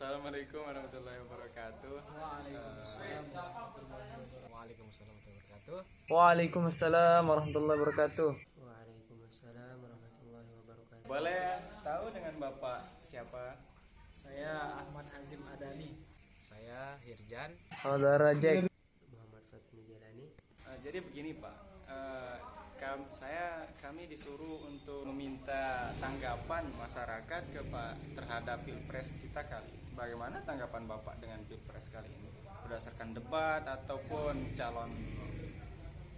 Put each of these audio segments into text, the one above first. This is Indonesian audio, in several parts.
Assalamualaikum warahmatullahi wabarakatuh. Waalaikumsalam warahmatullahi wabarakatuh. Waalaikumsalam warahmatullahi wabarakatuh. Waalaikumsalam warahmatullahi wabarakatuh. Boleh tahu dengan Bapak siapa? Saya Ahmad Hazim Adani. Saya Hirjan Saudara Jack. Muhammad Fatmi Jalani. Jadi begini Pak, kami disuruh untuk meminta tanggapan masyarakat terhadap pilpres kita kali. Bagaimana tanggapan Bapak dengan pilpres kali ini? Berdasarkan debat ataupun calon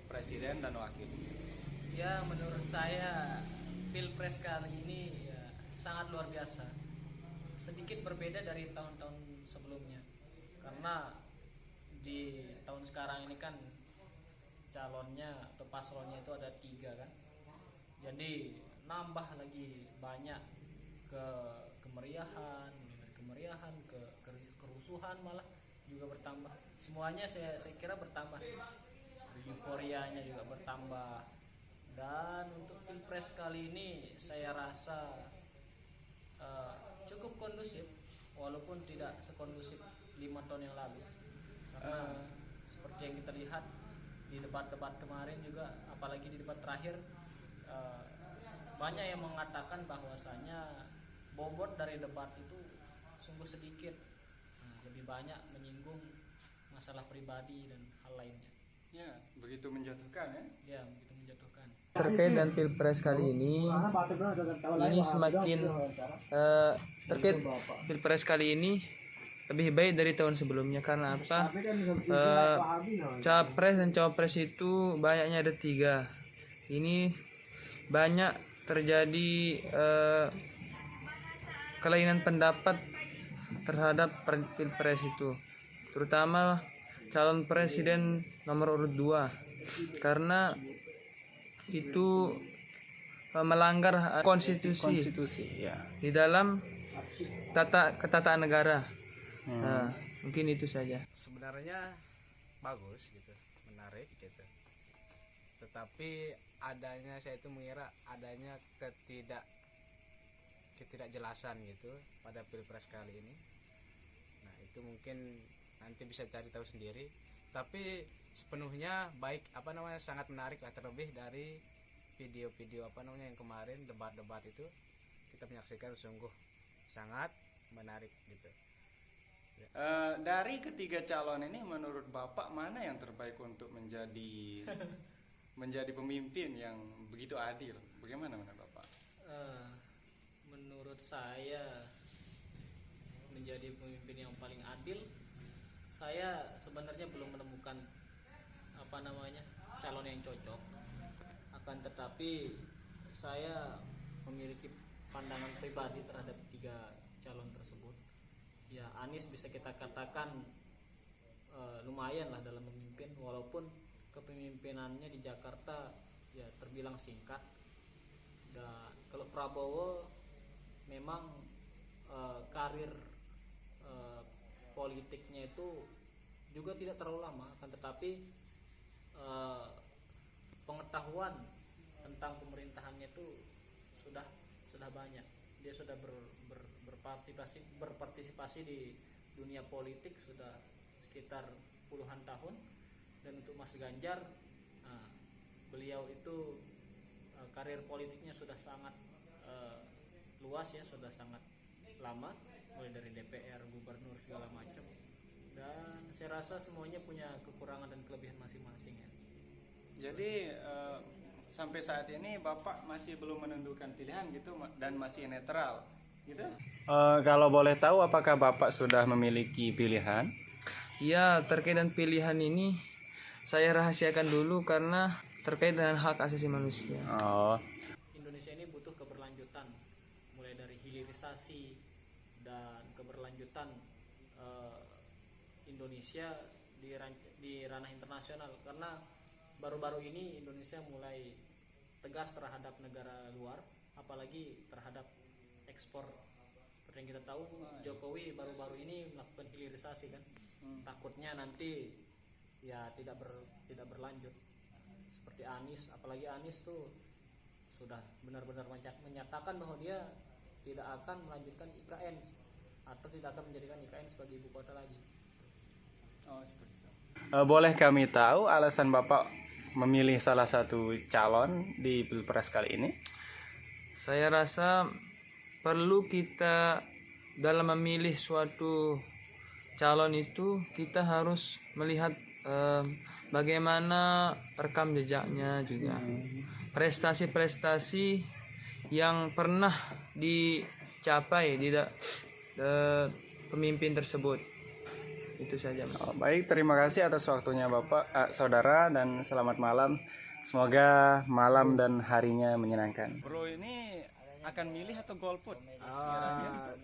presiden dan wakil? Ya, menurut saya pilpres kali ini ya, sangat luar biasa. Sedikit berbeda dari tahun-tahun sebelumnya. Karena di tahun sekarang ini kan calonnya atau paslonnya itu ada 3 kan. Jadi nambah lagi banyak kemeriahan, kerusuhan malah juga bertambah. Semuanya saya kira bertambah. Euforianya juga bertambah. Dan untuk pilpres kali ini saya rasa cukup kondusif, walaupun tidak sekondusif 5 tahun yang lalu. Karena seperti yang kita lihat di debat-debat kemarin juga, apalagi di debat terakhir, banyak yang mengatakan bahwasanya bobot dari debat itu sungguh sedikit. Lebih banyak menyinggung masalah pribadi dan hal lainnya. Ya, begitu menjatuhkan ya. Ya, begitu menjatuhkan. Terkait dengan pilpres kali ini semakin terkait pilpres kali ini lebih baik dari tahun sebelumnya. Karena apa? Capres dan cawapres itu banyaknya ada 3. Ini banyak terjadi kelainan pendapat terhadap pilpres itu, terutama calon presiden nomor urut 2, karena itu melanggar konstitusi ya. di dalam ketataan negara. Nah, mungkin itu saja. Sebenarnya bagus gitu, menarik gitu. Tetapi saya itu mengira adanya ketidakjelasan gitu pada pilpres kali ini. Nah, itu mungkin nanti bisa cari tahu sendiri. Tapi sepenuhnya baik, sangat menarik lah, terlebih dari video-video yang kemarin debat-debat itu kita menyaksikan sungguh sangat menarik gitu. Dari ketiga calon ini menurut Bapak mana yang terbaik untuk menjadi pemimpin yang begitu adil? Bagaimana menurut Bapak? Menurut saya menjadi pemimpin yang paling adil, saya sebenarnya belum menemukan calon yang cocok. Akan tetapi saya memiliki pandangan pribadi terhadap 3 calon tersebut. Ya, Anies bisa kita katakan lumayan lah dalam memimpin, walaupun kepemimpinannya di Jakarta ya terbilang singkat. Dan kalau Prabowo memang karir politiknya itu juga tidak terlalu lama, akan tetapi pengetahuan tentang pemerintahannya itu sudah banyak. Dia sudah berpartisipasi di dunia politik sudah sekitar puluhan tahun. Dan untuk Mas Ganjar, beliau itu karir politiknya sudah sangat luas ya, sudah sangat lama, mulai dari DPR, gubernur, segala macam. Dan saya rasa semuanya punya kekurangan dan kelebihan masing-masing ya. Jadi sampai saat ini Bapak masih belum menentukan pilihan gitu dan masih netral gitu? Kalau boleh tahu apakah Bapak sudah memiliki pilihan? Ya, terkait dengan pilihan ini saya rahasiakan dulu karena terkait dengan hak asasi manusia. Oh. Indonesia ini butuh keberlanjutan, mulai dari hilirisasi dan keberlanjutan Indonesia di ranah internasional, karena baru-baru ini Indonesia mulai tegas terhadap negara luar, apalagi terhadap ekspor. Seperti yang kita tahu, Jokowi baru-baru ini melakukan hilirisasi kan. Takutnya nanti ya tidak berlanjut. Seperti Anies, apalagi Anies tuh sudah benar-benar menyatakan bahwa dia tidak akan melanjutkan IKN atau tidak akan menjadikan IKN sebagai ibu kota lagi. Boleh kami tahu alasan Bapak memilih salah satu calon di Pilpres kali ini? Saya rasa perlu kita dalam memilih suatu calon itu kita harus melihat bagaimana rekam jejaknya juga, prestasi-prestasi yang pernah dicapai di pemimpin tersebut. Itu saja. Baik, terima kasih atas waktunya Bapak, Saudara, dan selamat malam. Semoga malam dan harinya menyenangkan. Bro ini akan milih atau golput?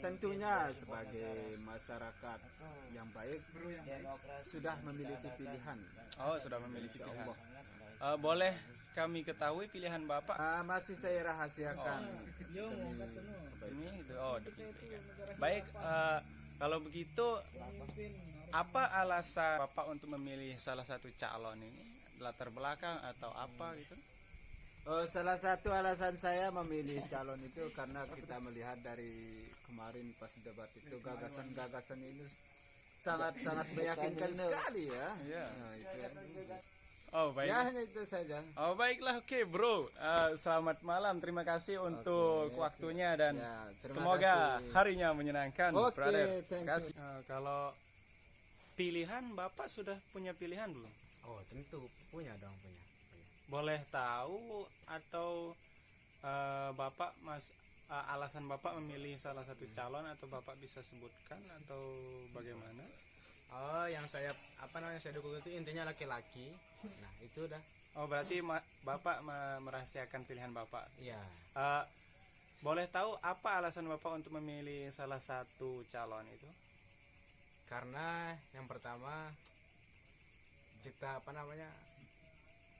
Tentunya sebagai masyarakat yang baik sudah memiliki pilihan. Oh, sudah memiliki pilihan. Boleh kami ketahui pilihan Bapak? Masih saya rahasiakan. Ini baik. Kalau begitu, apa alasan Bapak untuk memilih salah satu calon ini? Latar belakang atau apa gitu? Salah satu alasan saya memilih calon itu karena kita melihat dari kemarin pas debat itu gagasan-gagasan ini sangat meyakinkan sekali ya. Iya. Nah, itu. Oh baik. Ya hanya itu saja. Oh baiklah, oke bro. Selamat malam. Terima kasih untuk waktunya dan Ya, terima semoga kasih. harinya menyenangkan, Oke, brother. thank Terima kasih. Kalau pilihan Bapak sudah punya pilihan belum? Oh tentu punya dong punya. Boleh tahu atau Bapak alasan Bapak memilih salah satu calon, atau Bapak bisa sebutkan atau bagaimana? Oh yang saya saya dukung itu intinya laki-laki. Nah itu udah. Oh berarti Bapak merahasiakan pilihan Bapak. Iya. Boleh tahu apa alasan Bapak untuk memilih salah satu calon itu? Karena yang pertama kita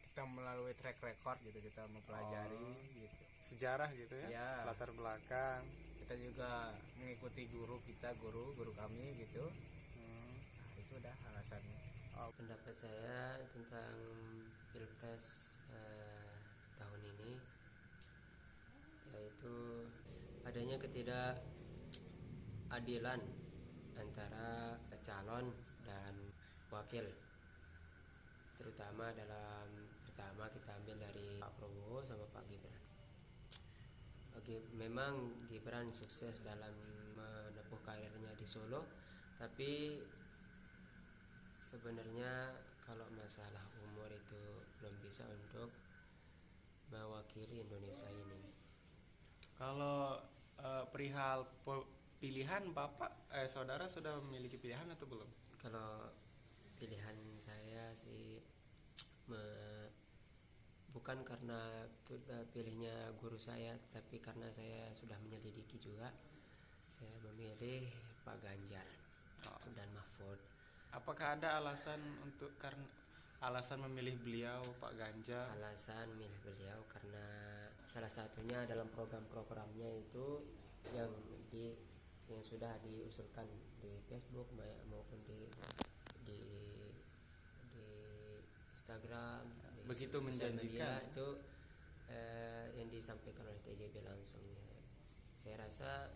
kita melalui track record gitu, kita mempelajari gitu. Sejarah gitu ya, Ya. latar belakang. Kita juga mengikuti guru kami gitu. Nah itu udah alasannya. Pendapat saya tentang Pilpres tahun ini yaitu adanya ketidakadilan antara calon dan wakil, terutama pertama kita ambil dari Pak Prabowo sama Pak Gibran. Memang Gibran sukses dalam menempuh karirnya di Solo, tapi sebenarnya kalau masalah umur itu belum bisa untuk mewakili Indonesia ini. Kalau perihal pilihan Bapak, saudara sudah memiliki pilihan atau belum? Kalau pilihan saya sih bukan karena pilihnya guru saya, tapi karena saya sudah menyelidiki juga, saya memilih Pak Ganjar dan Mahfud. Apakah ada alasan alasan memilih beliau Pak Ganjar? Alasan milih beliau karena salah satunya dalam program-programnya itu yang sudah diusulkan di Facebook maupun di Instagram, begitu menjanjikan itu yang disampaikan oleh TGB langsung. Saya rasa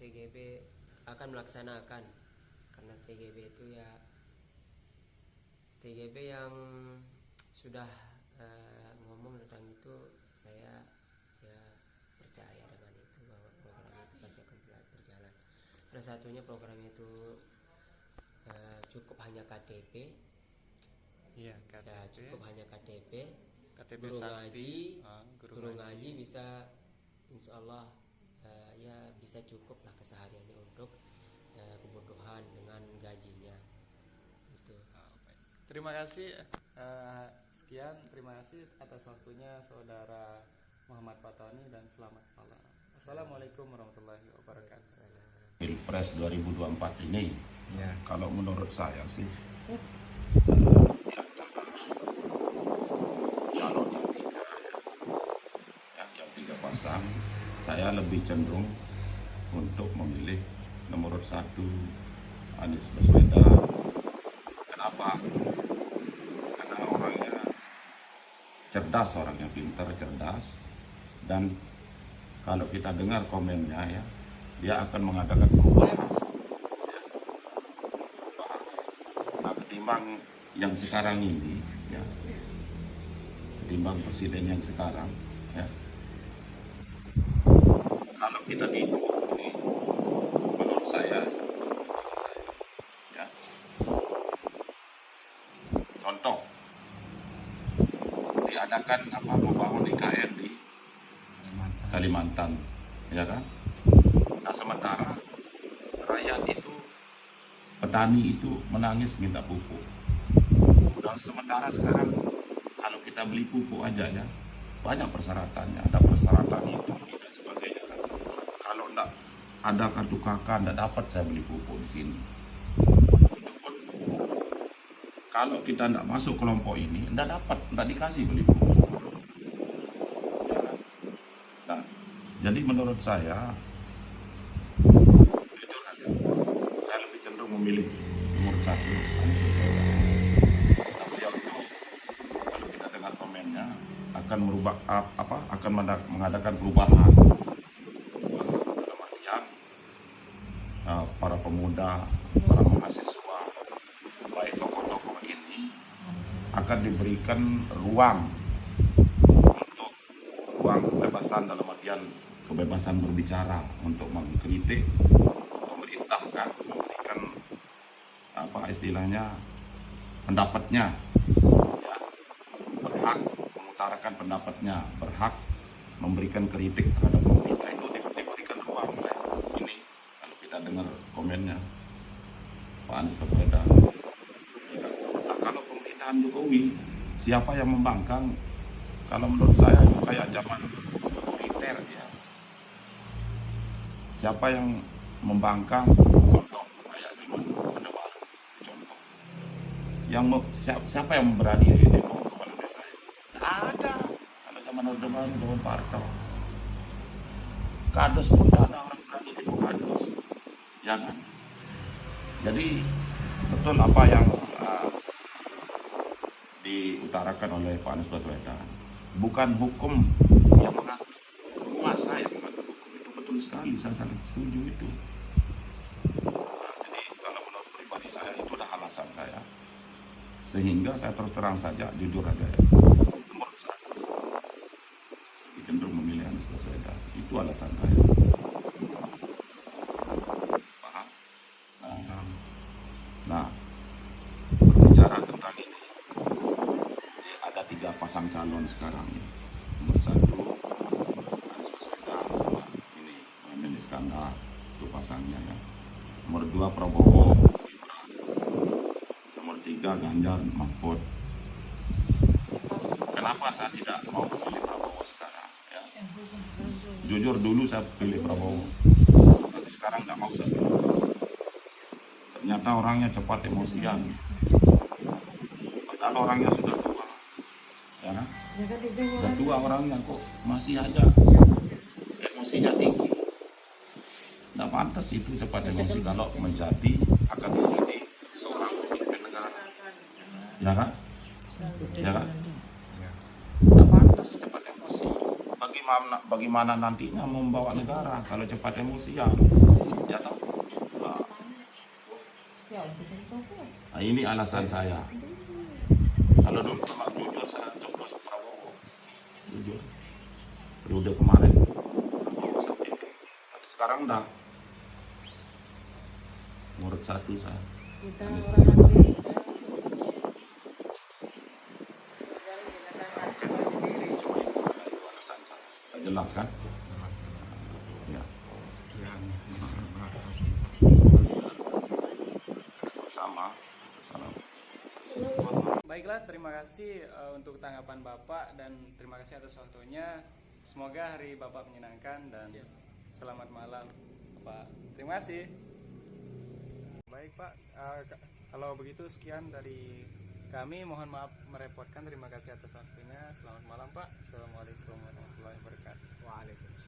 TGB akan melaksanakan, karena TGB itu TGB yang sudah ngomong tentang itu, saya percaya dengan itu bahwa program itu pasti akan berjalan. Salah satunya program itu cukup hanya KTP. Iya, Cukup hanya KTP. KTP Guru sakti, ngaji, guru ngaji bisa, insya Allah bisa cukup lah kesehariannya untuk kebutuhan dengan gajinya. Itu. Terima kasih. Sekian, terima kasih atas waktunya saudara Muhammad Fatoni, dan selamat malam. Assalamualaikum warahmatullahi wabarakatuh. Pilpres 2024 ini, kalau menurut saya sih calon yang tiga pasang, saya lebih cenderung untuk memilih nomor 1 Anies Baswedan. Kenapa? Karena orangnya cerdas, orangnya pintar, cerdas, dan kalau kita dengar komennya dia akan mengadakan perubahan ketimbang yang sekarang ini, ya, ketimbang presiden yang sekarang, ya. Kalau kita hidup ini, menurut saya, ya, contoh diadakan membangun IKN di Kalimantan, ya kan? Nah sementara rakyat itu, petani itu menangis minta pupuk. Dan sementara sekarang kalau kita beli pupuk aja ya banyak persyaratannya, ada persyaratan itu dan sebagainya. Kalau enggak ada kartu KK enggak dapat saya beli pupuk di sini. Itu pun kalau kita enggak masuk kelompok ini enggak dapat, enggak dikasih beli pupuk. Ya kan? Nah, jadi menurut saya jujur aja, saya lebih cenderung memilih nomor 1 Anies Baswedan. Tapi yang itu kalau kita dengar komennya akan merubah akan mengadakan perubahan dalam artian para pemuda, para mahasiswa, baik tokoh-tokoh ini akan diberikan ruang untuk ruang kebebasan, dalam artian kebebasan berbicara untuk mengkritik pemerintah, kan, memberikan istilahnya pendapatnya, ya, berhak mengutarakan pendapatnya, berhak memberikan kritik terhadap pemerintah, itu diberikan ruang oleh ini. Kalau kita dengar komennya Pak Anies Baswedan, nah, kalau pemerintahan Jokowi siapa yang membangkang? Kalau menurut saya itu kayak zaman otoriter ya. Siapa yang membangkang? Contoh kayak zaman Orde Baru. Contoh. Siapa yang berani demo kepala desa? Nggak ada. Kalau zaman Orde Baru, zaman Pak Harto. Kades pun nggak ada orang berani demo kades. Ya kan? Jadi betul apa yang diutarakan oleh Pak Anies Baswedan. Bukan hukum yang mengatur, penguasa yang mengatur hukum, itu betul sekali, saya sangat setuju itu. Nah, jadi kalau menurut pribadi saya itu udah alasan saya, sehingga saya terus terang saja, jujur aja ya, nomor 1 lebih cenderung memilih Anies Baswedan, itu alasan saya. Paham? Nah, berbicara tentang ini, ada 3 pasang calon sekarang ya. Nomor 1 Anies Baswedan sama ini Mohaimin Iskandar, itu pasangnya ya. Nomor 2 Prabowo Gibran. Nomor 3 Ganjar Mahfud. Kenapa saya tidak mau pilih Prabowo sekarang ya? Jujur dulu saya pilih Prabowo, tapi sekarang nggak mau saya pilih Prabowo. Ternyata orangnya cepat emosian, padahal orangnya sudah tua, ya kan? Sudah tua orangnya kok masih aja emosinya tinggi. Nggak pantas itu cepat emosi kalau akan menjadi seorang pemimpin negara, ya kan? Ya kan? Nggak pantas cepat emosi. Bagaimana nantinya membawa negara kalau cepat emosian, ya toh? Nah, ini alasan saya. Kalau dulu memang jujur saya coblos Prabowo, jujur. Periode kemarin Prabowo saya pilih. Tapi sekarang udah nomor 1 saya. Anies Baswedan. Cuma itu alasan saya. Tak jelas kan? Ya. Sama. Salam. Baiklah, terima kasih untuk tanggapan Bapak dan terima kasih atas waktunya. Semoga hari Bapak menyenangkan dan selamat malam Pak. Terima kasih. Baik Pak, kalau begitu sekian dari kami. Mohon maaf merepotkan. Terima kasih atas waktunya. Selamat malam Pak. Assalamualaikum warahmatullahi wabarakatuh. Waalaikumsalam.